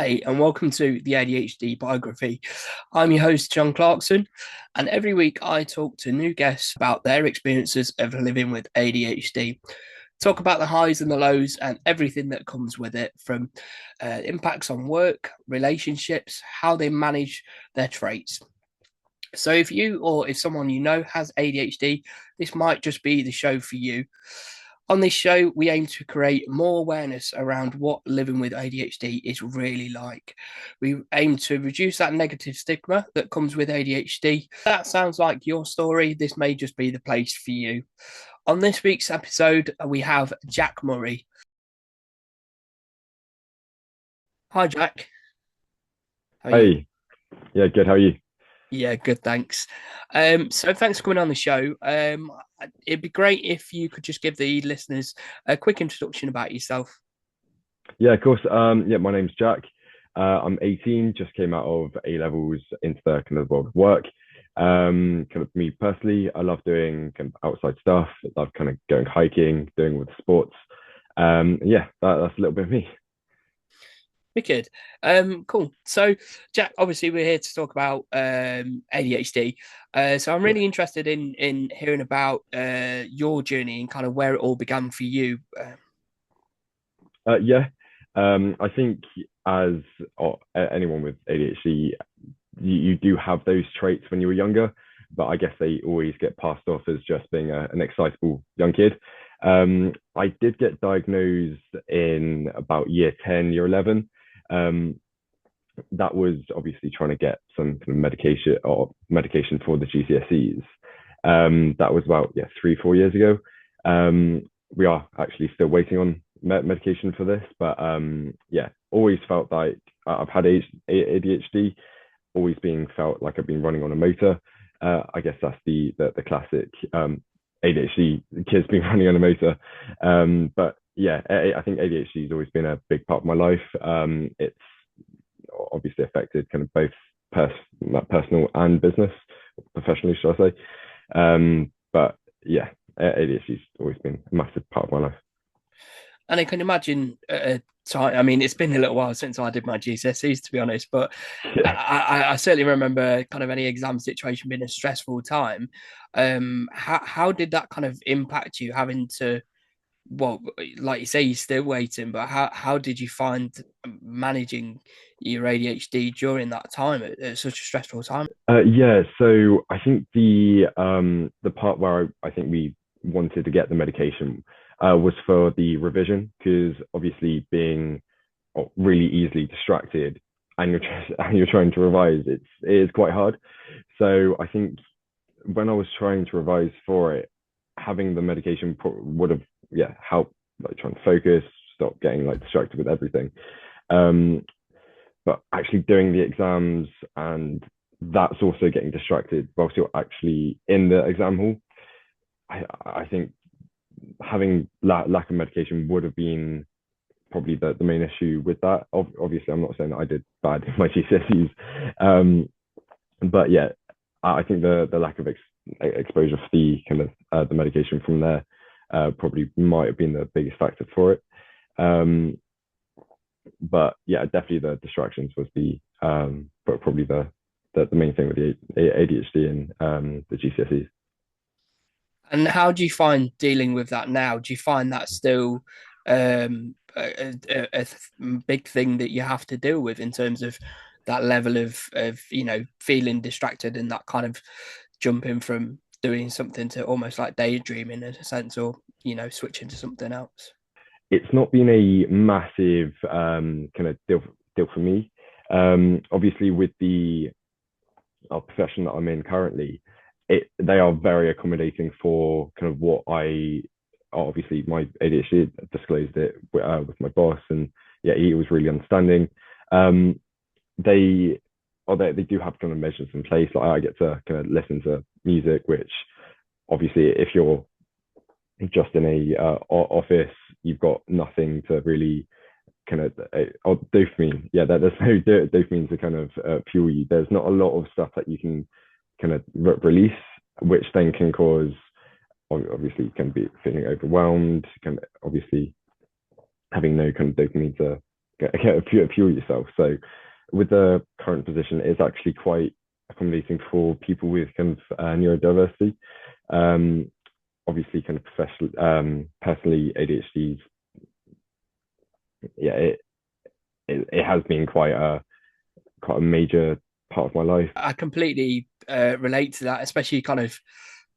Hey, and welcome to the ADHD Biography. I'm your host, John Clarkson, and every week I talk to new guests about their experiences of living with ADHD. Talk about the highs and the lows and everything that comes with it, from impacts on work, relationships, how they manage their traits. So, if you or if someone you know has ADHD, this might just be the show for you. On this show, we aim to create more awareness around what living with ADHD is really like. We aim to reduce that negative stigma that comes with ADHD. If that sounds like your story, this may just be the place for you. On this week's episode, we have Jack Murray. Hi, Jack. How are you? Hey, yeah, good. How are you? Yeah, good, thanks. So thanks for coming on the show. It'd be great if you could just give the listeners a quick introduction about yourself. Yeah, of course. Yeah, my name's Jack. I'm 18, just came out of A levels into the kind of world of work. Kind of me personally, I love doing kind of outside stuff. I love kind of going hiking, doing with sports. Yeah, that's a little bit of me. Wicked. Cool. So, Jack, obviously we're here to talk about ADHD. So I'm Yeah. really interested in hearing about your journey and kind of where it all began for you. Yeah. I think as anyone with ADHD, you do have those traits when you were younger, but I guess they always get passed off as just being an excitable young kid. I did get diagnosed in about year 10, year 11. Um, that was obviously trying to get some kind of medication for the GCSEs. That was about 3, 4 years ago. We are actually still waiting on medication for this, but yeah, always felt like I've had ADHD, always being felt like I've been running on a motor. I guess that's the classic ADHD kids being running on a motor. But yeah, I think ADHD has always been a big part of my life. It's obviously affected kind of both personal and business, professionally, should I say. But yeah, ADHD has always been a massive part of my life. And I can imagine at a time. I mean, it's been a little while since I did my GCSEs, to be honest, but Yeah. I certainly remember kind of any exam situation being a stressful time. How did that kind of impact you having to, well, like you say, you're still waiting, but how did you find managing your ADHD during that time at such a stressful time? Yeah, so I think the part where I think we wanted to get the medication was for the revision, because obviously being really easily distracted and and you're trying to revise, it is quite hard. So I think when I was trying to revise for it, having the medication would have helped, like trying to focus, stop getting like distracted with everything. Um, but actually doing the exams, and that's also getting distracted whilst you're actually in the exam hall. I think having lack of medication would have been probably the main issue with that. Obviously, I'm not saying that I did bad in my GCSEs, but yeah, I think the lack of exposure for the kind of the medication from there probably might have been the biggest factor for it. Um, but yeah, definitely the distractions was but probably the main thing with the ADHD and the GCSEs. And how do you find dealing with that now? Do you find that still a big thing that you have to deal with in terms of that level of feeling distracted and that kind of jumping from doing something to almost like daydreaming in a sense, or switching to something else? It's not been a massive kind of deal for me. Obviously, with the profession that I'm in currently, they are very accommodating for kind of what I obviously my ADHD disclosed it with my boss, and yeah, he was really understanding. Um, they they do have kind of measures in place. Like I get to kind of listen to music, which obviously if you're just in a office, you've got nothing to really kind of dopamine. Yeah, there's no dopamine to kind of fuel you. There's not a lot of stuff that you can kind of release, which then can cause obviously can be feeling overwhelmed, can obviously having no kind of dopamine to fuel yourself. So with the current position, it's actually quite accommodating for people with kind of neurodiversity. Um, Obviously, kind of professional, personally, ADHD's, yeah, it has been quite a major part of my life. I completely relate to that, especially kind of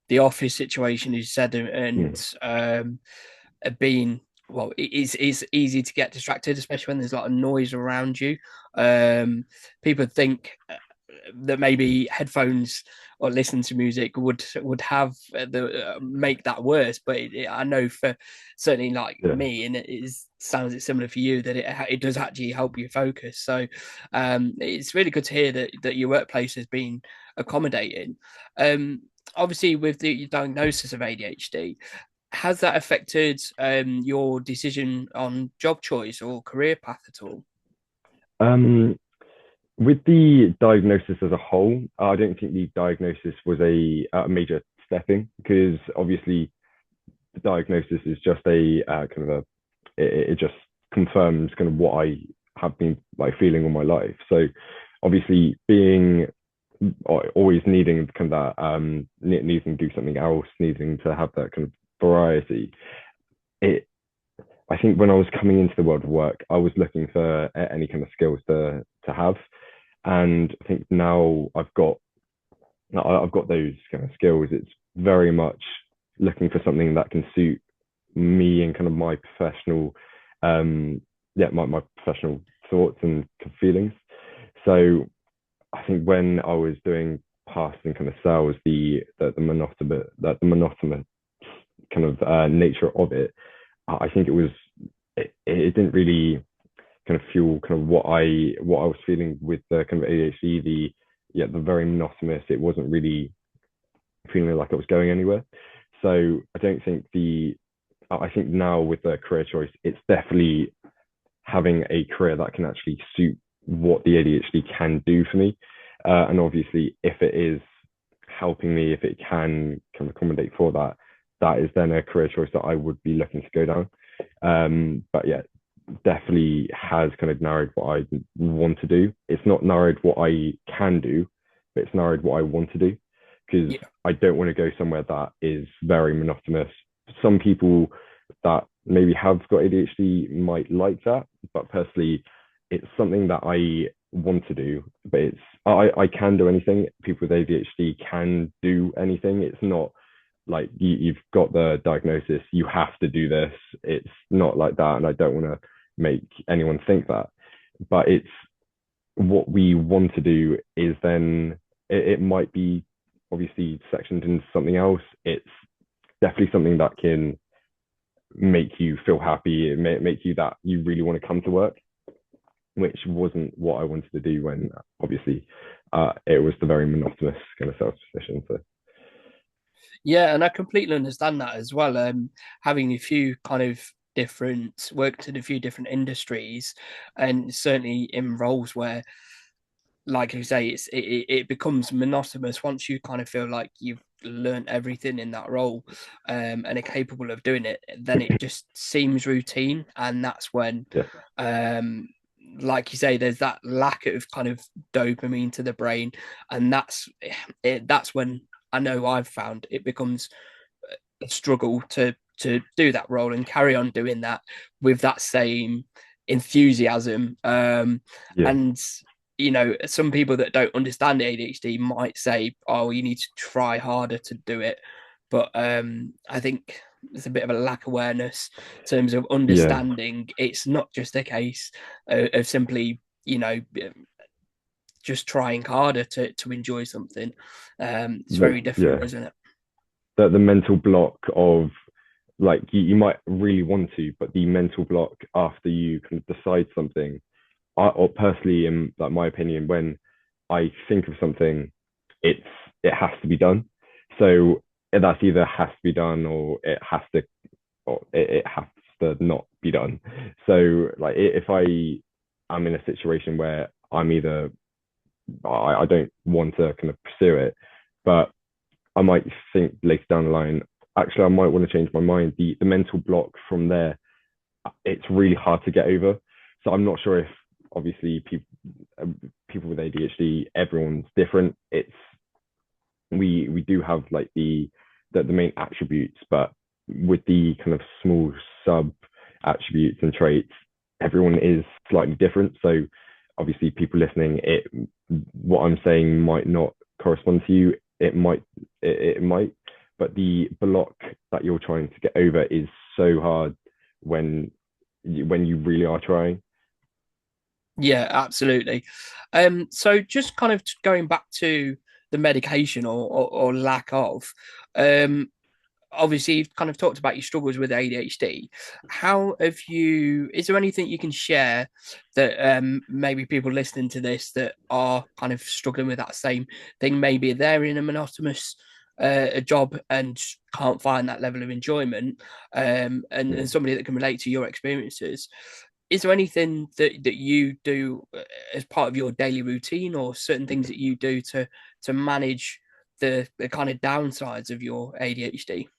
the office situation you said, Mm, and being well, it's easy to get distracted, especially when there's a lot of noise around you. People think that maybe headphones or listen to music would have the make that worse, but I know for certainly like yeah. me, and it is sounds similar for you, that it does actually help you focus. So it's really good to hear that your workplace has been accommodating. Obviously, with the diagnosis of ADHD, has that affected your decision on job choice or career path at all? Um, with the diagnosis as a whole, I don't think the diagnosis was a major stepping because obviously the diagnosis is just a kind of a it just confirms kind of what I have been like feeling all my life. So obviously being always needing kind of that needing to do something else, needing to have that kind of variety. It I think when I was coming into the world of work, I was looking for any kind of skills to have, and I think now I've got those kind of skills. It's very much looking for something that can suit me and kind of my professional, my professional thoughts and feelings. So I think when I was doing past and kind of sales, the monotonous kind of nature of it, I think it didn't really kind of fuel kind of what I was feeling with the kind of ADHD. The very monotonous. It wasn't really feeling like I was going anywhere. So I don't think I think now with the career choice, it's definitely having a career that can actually suit what the ADHD can do for me. And obviously, if it is helping me, if it can kind of accommodate for that, that is then a career choice that I would be looking to go down. But yeah, definitely has kind of narrowed what I want to do. It's not narrowed what I can do, but it's narrowed what I want to do because Yeah, I don't want to go somewhere that is very monotonous. Some people that maybe have got ADHD might like that, but personally, it's something that I want to do. But I can do anything. People with ADHD can do anything. It's not like you've got the diagnosis, you have to do this. It's not like that, and I don't want to make anyone think that. But it's what we want to do is then it might be obviously sectioned into something else. It's definitely something that can make you feel happy. It may make you that you really want to come to work, which wasn't what I wanted to do when obviously it was the very monotonous kind of sales position. So yeah, and I completely understand that as well. Having a few kind of different worked in a few different industries, and certainly in roles where, like you say, it becomes monotonous once you kind of feel like you've learned everything in that role, and are capable of doing it. Then it just seems routine, and that's when, yeah, um, like you say, there's that lack of kind of dopamine to the brain, and that's when I know I've found it becomes a struggle to do that role and carry on doing that with that same enthusiasm. yeah, And some people that don't understand ADHD might say, "Oh, you need to try harder to do it," but I think there's a bit of a lack of awareness in terms of yeah, understanding. It's not just a case of simply, just trying harder to enjoy something. It's very different, yeah. isn't it? The mental block of like you might really want to, but the mental block after you can decide something, or personally, in like my opinion, when I think of something, it's it has to be done. So that's either has to be done or it has to not be done. So like if I am in a situation where I'm either I don't want to kind of pursue it, but I might think later down the line, actually, I might want to change my mind. The mental block from there, it's really hard to get over. So I'm not sure if obviously people with ADHD, everyone's different. It's we do have like the main attributes, but with the kind of small sub attributes and traits, everyone is slightly different. So obviously, people listening, what I'm saying might not correspond to you. It might, but the block that you're trying to get over is so hard when you really are trying. Yeah, absolutely. So just kind of going back to the medication or lack of, um, obviously you've kind of talked about your struggles with ADHD. How have you, is there anything you can share that maybe people listening to this that are kind of struggling with that same thing? Maybe they're in a monotonous a job and can't find that level of enjoyment, and Yeah. somebody that can relate to your experiences. Is there anything that you do as part of your daily routine, or certain things that you do to manage the kind of downsides of your ADHD?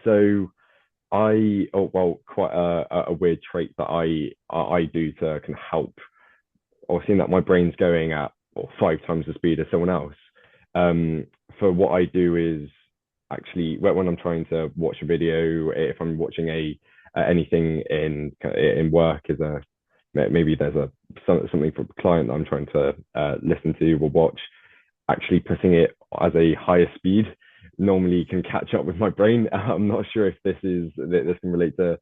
So well, quite a weird trait that I do to kind of help, or seeing that my brain's going at or 5 times the speed of someone else. Um, for what I do is actually when I'm trying to watch a video, if I'm watching anything in work, as a maybe there's something for a client that I'm trying to listen to or watch, actually putting it as a higher speed normally can catch up with my brain. I'm not sure if this can relate to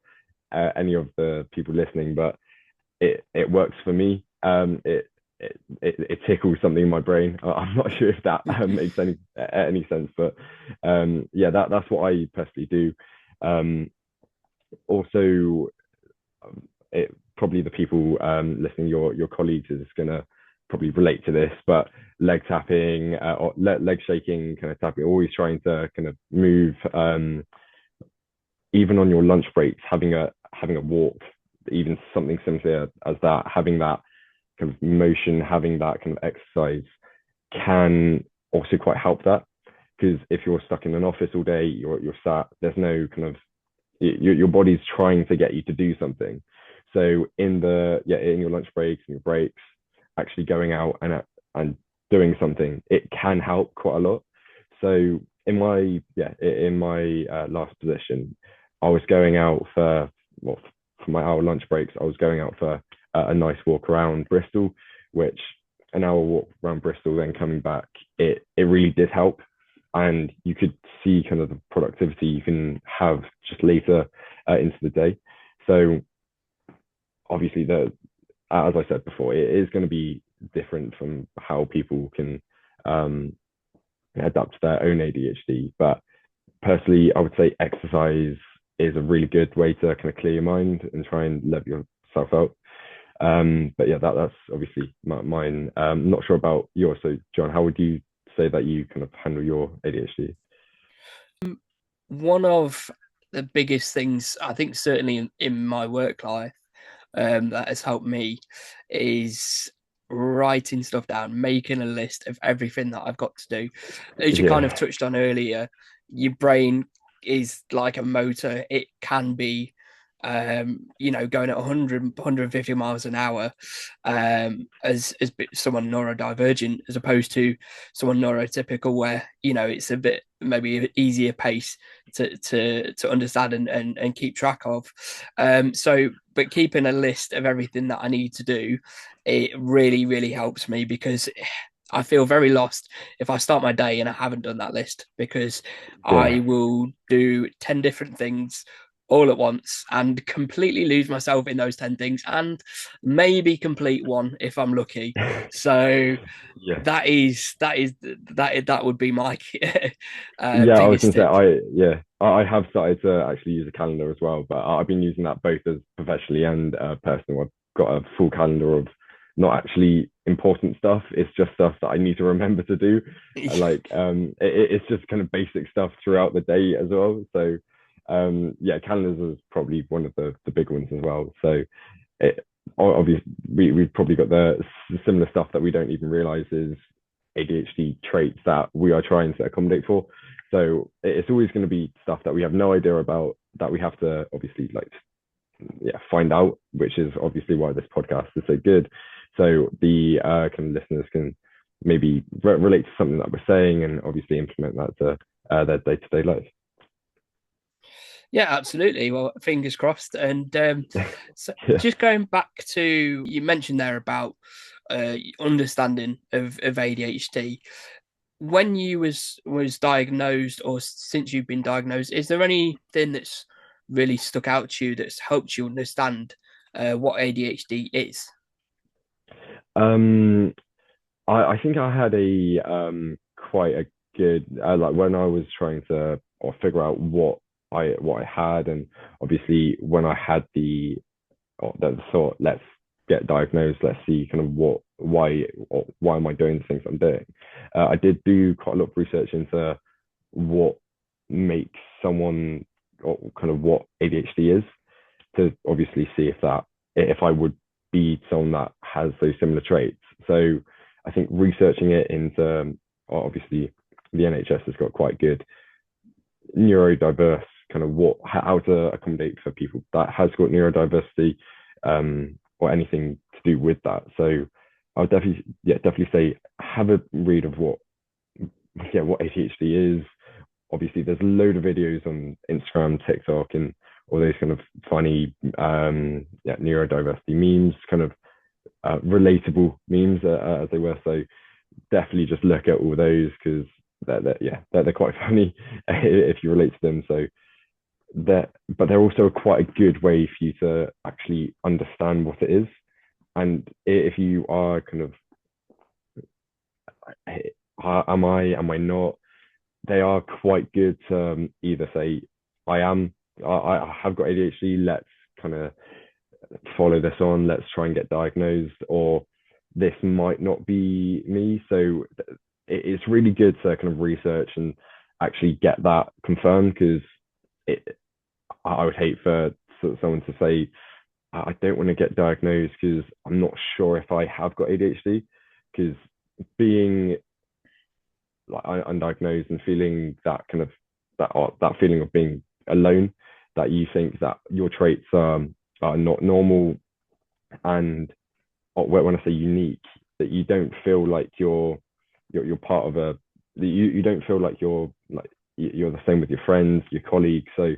any of the people listening, but it works for me. It tickles something in my brain. I'm not sure if that makes any sense, but yeah, that's what I personally do. Um, Also, probably the people listening, your colleagues, is gonna probably relate to this, but leg tapping or leg shaking, kind of tapping, always trying to kind of move. Even on your lunch breaks, having a walk, even something simpler as that, having that kind of motion, having that kind of exercise can also quite help that. Because if you're stuck in an office all day, you're sat, there's no kind of your body's trying to get you to do something. So in your lunch breaks and your breaks, actually going out and doing something, it can help quite a lot. So in my last position, I was going out for my hour lunch breaks. I was going out for a nice walk around Bristol, which an hour walk around Bristol, then coming back, it really did help, and you could see kind of the productivity you can have just later into the day. So obviously, as I said before, it is going to be different from how people can um, adapt to their own ADHD. But personally, I would say exercise is a really good way to kind of clear your mind and try and level yourself out. But yeah, that's obviously mine. Not sure about yours. So, John, how would you say that you kind of handle your ADHD? One of the biggest things, I think, certainly in my work life, that has helped me is writing stuff down, making a list of everything that I've got to do. As you kind of Yeah, touched on earlier, your brain is like a motor. It can be, going at 100, miles an hour, as someone neurodivergent, as opposed to someone neurotypical, where it's a bit maybe easier pace to understand and keep track of. But keeping a list of everything that I need to do, it really, really helps me, because I feel very lost if I start my day and I haven't done that list, because I yeah, will do 10 different things all at once and completely lose myself in those 10 things, and maybe complete one if I'm lucky. So yeah. that would be my Yeah, I was biggest gonna say tip. I have started to actually use a calendar as well, but I've been using that both as professionally and personal. I've got a full calendar of not actually important stuff. It's just stuff that I need to remember to do. It's just kind of basic stuff throughout the day as well. So yeah, calendars is probably one of the big ones as well. So it obviously we've probably got the similar stuff that we don't even realize is ADHD traits that we are trying to accommodate for. So it's always going to be stuff that we have no idea about, that we have to obviously like yeah, find out, which is obviously why this podcast is so good. So the kind of listeners can maybe relate to something that we're saying and obviously implement that to their day-to-day life. Yeah, absolutely. Well, fingers crossed. And so Yeah. just going back to you mentioned there about understanding of ADHD. When you was diagnosed, or since you've been diagnosed, is there anything that's really stuck out to you that's helped you understand what ADHD is? Um, I think I had a quite a good like when I was trying to or figure out what I had, and obviously when I had the thought, let's get diagnosed, let's see kind of why am I doing the things I'm doing. I did do quite a lot of research into what makes someone or kind of what ADHD is to obviously see if I would be someone that has those similar traits. So I think researching it into obviously the NHS has got quite good neurodiverse kind of how to accommodate for people that has got neurodiversity or anything to do with that. So I would definitely say have a read of what ADHD is. Obviously, there's a load of videos on Instagram, TikTok, and all those kind of funny neurodiversity memes, kind of relatable memes as they were. So definitely just look at all those because they're quite funny if you relate to them. So but they're also quite a good way for you to actually understand what it is. And if you are kind of, am I not? They are quite good to either say, I have got ADHD. Let's kind of follow this on. Let's try and get diagnosed, or this might not be me. So it's really good to kind of research and actually get that confirmed because it I would hate for someone to say, I don't want to get diagnosed because I'm not sure if I have got ADHD. Because being like undiagnosed and feeling that kind of that feeling of being alone, that you think that your traits are not normal, and when I say unique, that you don't feel like you're part of you don't feel like you're the same with your friends, your colleagues. So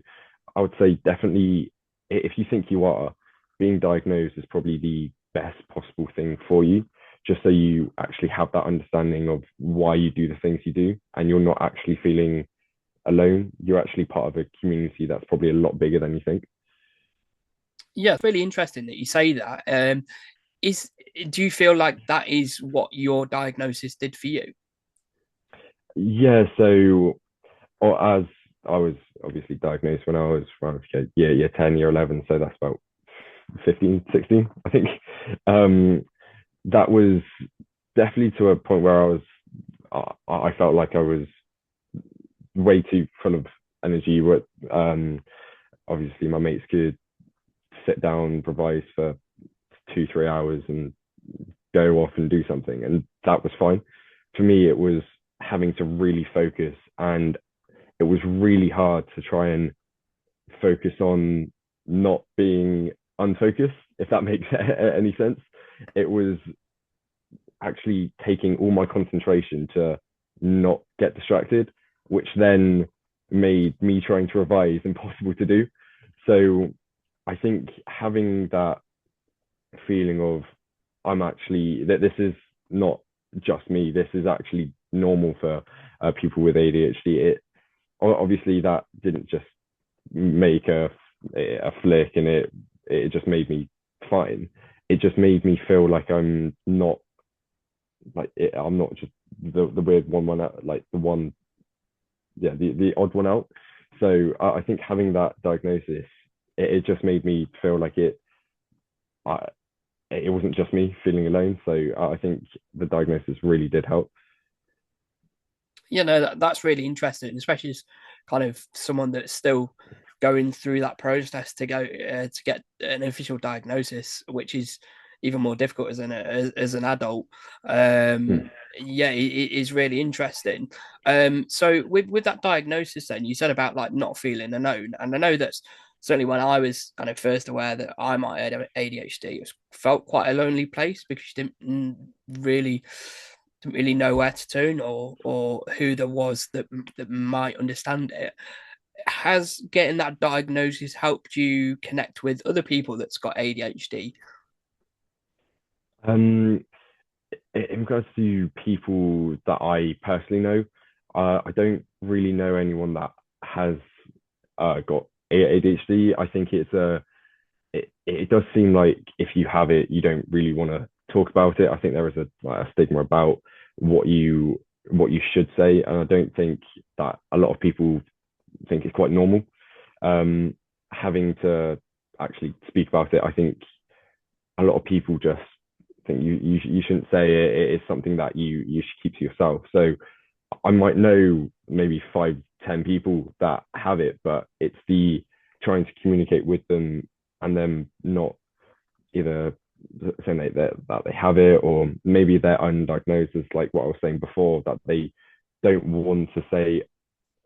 I would say definitely if you think you are, being diagnosed is probably the best possible thing for you, just so you actually have that understanding of why you do the things you do and you're not actually feeling alone. You're actually part of a community that's probably a lot bigger than you think. Yeah, it's really interesting that you say that. Is do you feel like that is what your diagnosis did for you? Yeah, so or as I was obviously diagnosed when I was around year 10, year 11, so that's about 15, 16, I think. Um, that was definitely to a point where I felt like I was way too full of energy. What obviously my mates could sit down, revise for 2, 3 hours and go off and do something, and that was fine. For me, it was having to really focus, and it was really hard to try and focus on not being unfocused, if that makes any sense. It was actually taking all my concentration to not get distracted, which then made me trying to revise impossible to do. So I think having that feeling of I'm actually that this is not just me, this is actually normal for people with ADHD. It obviously that didn't just make a flick and it just made me fine. It just made me feel like I'm not just the weird one out, like the one, yeah, the odd one out. So I think having that diagnosis, it just made me feel like I, it wasn't just me feeling alone. So I think the diagnosis really did help. That's really interesting, especially as kind of someone that's still going through that process to go to get an official diagnosis, which is even more difficult as an adult. Mm. Yeah, it is really interesting. So with that diagnosis, then you said about like not feeling alone, and I know that's certainly when I was kind of first aware that I might have ADHD, it felt quite a lonely place because you didn't really know where to turn or who there was that might understand it. Has getting that diagnosis helped you connect with other people that's got ADHD? Um, in regards to people that I personally know, I don't really know anyone that has got ADHD. I think it does seem like if you have it, you don't really want to talk about it. I think there is a stigma about what you should say, and I don't think that a lot of people think it's quite normal. Um, Having to actually speak about it, I think a lot of people just think you shouldn't say it. It is something that you should keep to yourself. So I might know maybe 5, 10 people that have it, but it's the trying to communicate with them and then not either saying that they have it, or maybe they're undiagnosed, as like what I was saying before, that they don't want to say,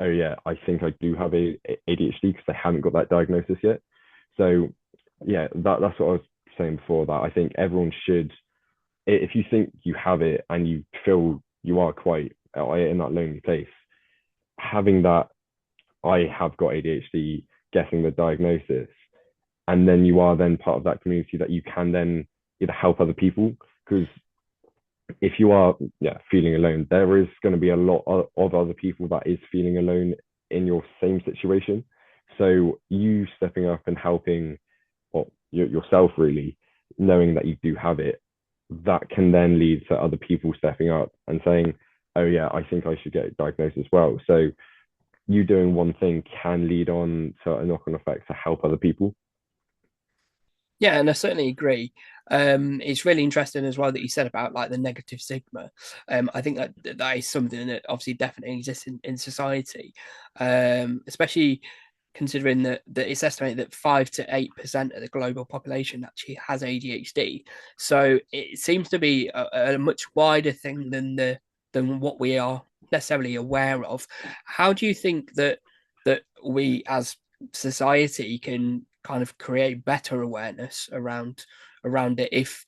oh yeah, I think I do have ADHD because they haven't got that diagnosis yet. So yeah, that's what I was saying before, that I think everyone should, if you think you have it and you feel you are quite in that lonely place, having that I have got ADHD, getting the diagnosis, and then you are then part of that community that you can then either help other people. Because if you are feeling alone, there is going to be a lot of other people that is feeling alone in your same situation. So you stepping up and helping, well, yourself really, knowing that you do have it, that can then lead to other people stepping up and saying, oh yeah, I think I should get diagnosed as well. So you doing one thing can lead on to a knock-on effect to help other people. Yeah, and I certainly agree. It's really interesting as well that you said about like the negative stigma. I think that is something that obviously definitely exists in society, especially considering that it's estimated that 5 to 8% of the global population actually has ADHD. So it seems to be a much wider thing than what we are necessarily aware of. How do you think that we as society can kind of create better awareness around it if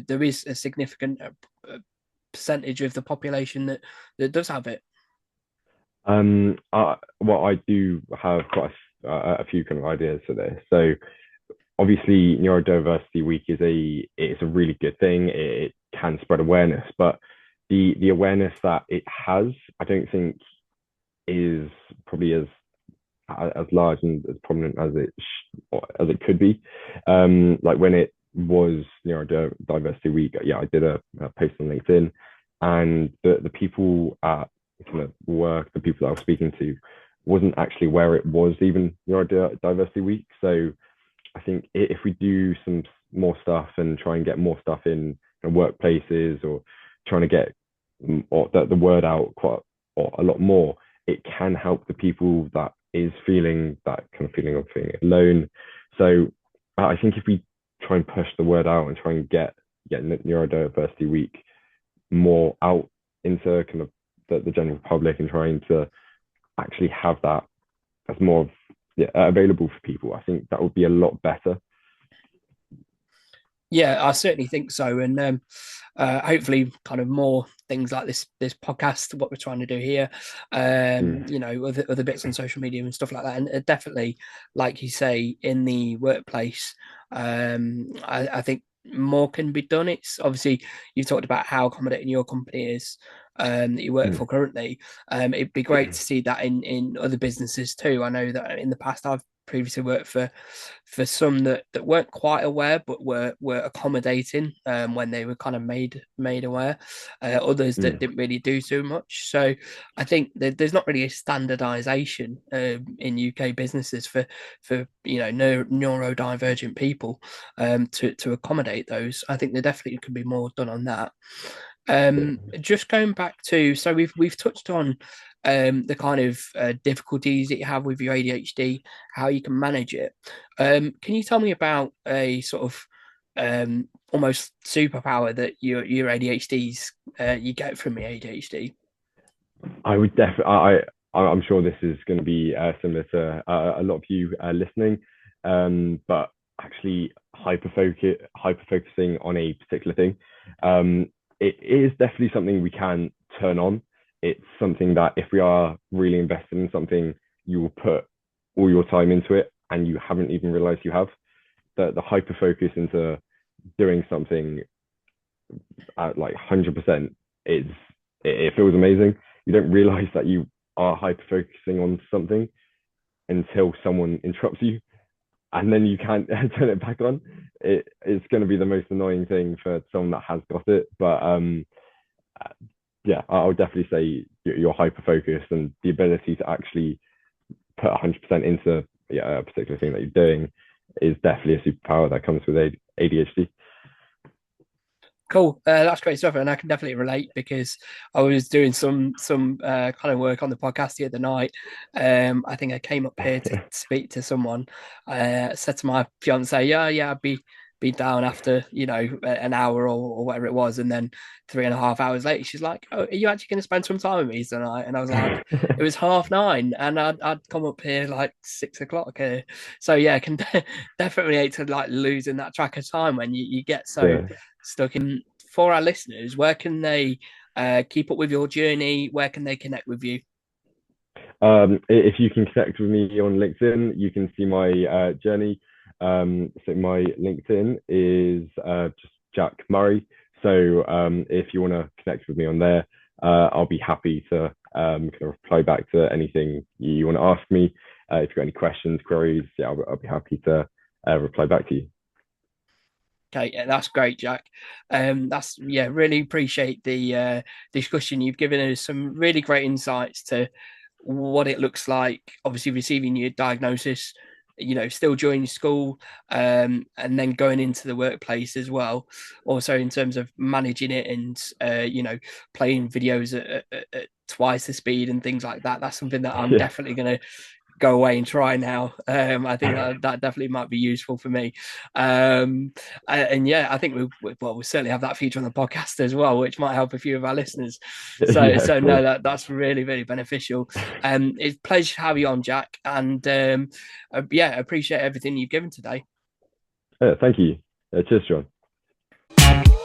there is a significant percentage of the population that does have it? Well, I do have quite a few kind of ideas for this. So obviously, Neurodiversity Week it's a really good thing. It can spread awareness, but the awareness that it has, I don't think is probably as large and as prominent as it could be. Like when it was Neurodiversity Week, yeah, I did a post on LinkedIn, and the people at kind of work, the people that I was speaking to, wasn't actually where it was even Neurodiversity Week. So I think if we do some more stuff and try and get more stuff in workplaces, or trying to get or the word out quite or a lot more, it can help the people that is feeling that kind of feeling of feeling alone. So I think if we try and push the word out and try and get Neurodiversity Week more out into kind of the general public, and trying to actually have that as more of available for people, I think that would be a lot better. Yeah, I certainly think so, and hopefully, kind of more things like this podcast, what we're trying to do here, Mm, other bits on social media and stuff like that, and definitely, like you say, in the workplace, I think more can be done. It's obviously you've talked about how accommodating your company is. That you work mm, for currently, it'd be great to see that in other businesses too. I know that in the past I've previously worked for some that weren't quite aware but were accommodating when they were kind of made aware. Others that mm, didn't really do too much. So I think that there's not really a standardization in UK businesses for neurodivergent people to accommodate those. I think there definitely could be more done on that. yeah. Just going back to, so we've touched on the kind of difficulties that you have with your ADHD, how you can manage it. Can you tell me about a sort of almost superpower that your ADHDs you get from your ADHD? I would definitely. I'm sure this is going to be similar to a lot of you listening. but actually hyper focusing on a particular thing. Um, it is definitely something we can turn on. It's something that if we are really invested in something, you will put all your time into it and you haven't even realized you have. The hyper focus into doing something at like 100% is it feels amazing. You don't realize that you are hyper focusing on something until someone interrupts you, and then you can't turn it back on. It's going to be the most annoying thing for someone that has got it. But yeah, I'll definitely say you're hyper focused, and the ability to actually put 100% into a particular thing that you're doing is definitely a superpower that comes with ADHD. Cool. That's great stuff, and I can definitely relate because I was doing some kind of work on the podcast the other night. I think I came up here to speak to someone. Said to my fiance, "Yeah, I'd be down after an hour or whatever it was," and then 3.5 hours later, she's like, "Oh, are you actually going to spend some time with me tonight?" And I was like, "It was 9:30, and I'd come up here like 6 o'clock." So yeah, I can definitely hate to like losing that track of time when you get so Yeah. stuck in. For our listeners, where can they keep up with your journey? Where can they connect with you? If you can connect with me on LinkedIn, you can see my journey. So my LinkedIn is just Jack Murray. So if you want to connect with me on there, I'll be happy to kind of reply back to anything you want to ask me. If you've got any questions, queries, yeah, I'll be happy to reply back to you. Okay, yeah, that's great, Jack. That's yeah, really appreciate the discussion. You've given us some really great insights to what it looks like. Obviously, receiving your diagnosis, still joining school, and then going into the workplace as well. Also, in terms of managing it and playing videos at twice the speed and things like that. That's something that I'm Yeah. definitely going to go away and try now. I think that definitely might be useful for me. And yeah, I think we'll certainly have that feature on the podcast as well, which might help a few of our listeners. So Yeah, of so no, course. that's really really beneficial. It's a pleasure to have you on, Jack, and yeah, appreciate everything you've given today. Thank you. Cheers, John.